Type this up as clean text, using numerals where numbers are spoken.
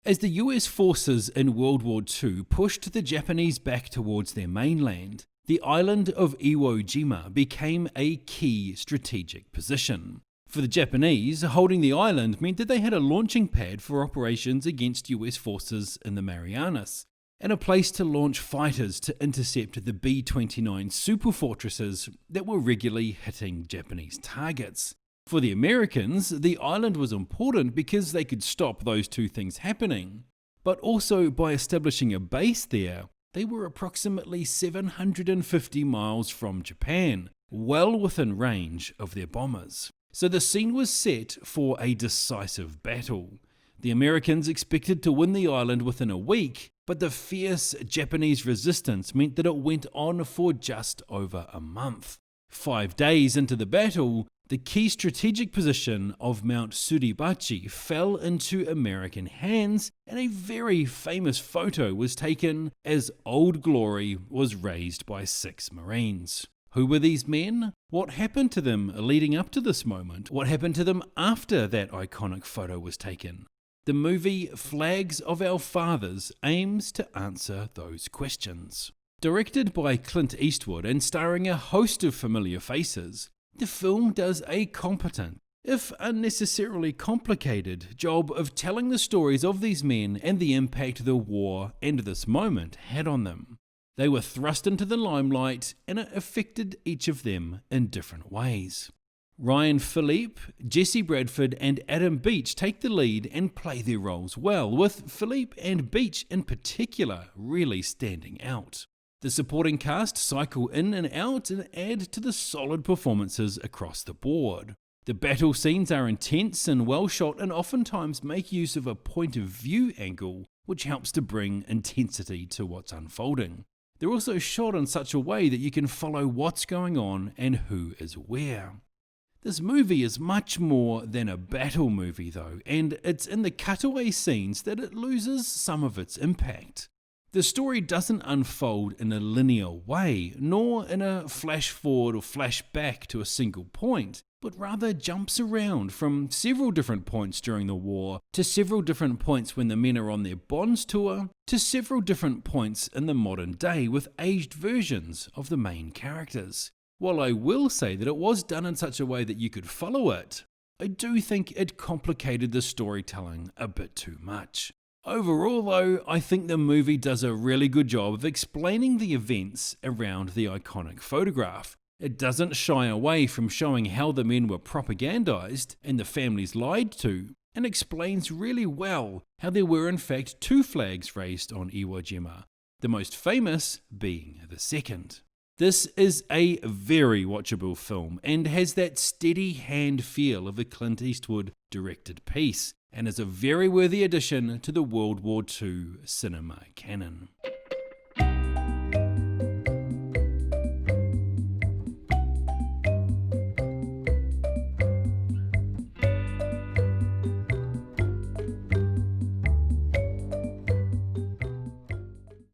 As the US forces in World War II pushed the Japanese back towards their mainland, the island of Iwo Jima became a key strategic position. For the Japanese, holding the island meant that they had a launching pad for operations against US forces in the Marianas, and a place to launch fighters to intercept the B-29 superfortresses that were regularly hitting Japanese targets. For the Americans, the island was important because they could stop those two things happening. But also by establishing a base there, they were approximately 750 miles from Japan, well within range of their bombers. So the scene was set for a decisive battle. The Americans expected to win the island within a week, but the fierce Japanese resistance meant that it went on for just over a month. 5 days into the battle, the key strategic position of Mount Suribachi fell into American hands, and a very famous photo was taken as Old Glory was razed by 6 Marines. Who were these men? What happened to them leading up to this moment? What happened to them after that iconic photo was taken? The movie Flags of Our Fathers aims to answer those questions. Directed by Clint Eastwood and starring a host of familiar faces, the film does a competent, if unnecessarily complicated, job of telling the stories of these men and the impact the war and this moment had on them. They were thrust into the limelight, and it affected each of them in different ways. Ryan Phillippe, Jesse Bradford and Adam Beach take the lead and play their roles well, with Phillippe and Beach in particular really standing out. The supporting cast cycle in and out and add to the solid performances across the board. The battle scenes are intense and well shot and oftentimes make use of a point of view angle, which helps to bring intensity to what's unfolding. They're also shot in such a way that you can follow what's going on and who is where. This movie is much more than a battle movie though, and it's in the cutaway scenes that it loses some of its impact. The story doesn't unfold in a linear way, nor in a flash forward or flash back to a single point, but rather jumps around from several different points during the war, to several different points when the men are on their Bonds tour, to several different points in the modern day with aged versions of the main characters. While I will say that it was done in such a way that you could follow it, I do think it complicated the storytelling a bit too much. Overall though, I think the movie does a really good job of explaining the events around the iconic photograph. It doesn't shy away from showing how the men were propagandized and the families lied to, and explains really well how there were in fact 2 flags raised on Iwo Jima, the most famous being the second. This is a very watchable film and has that steady hand feel of a Clint Eastwood directed piece, and is a very worthy addition to the World War II cinema canon.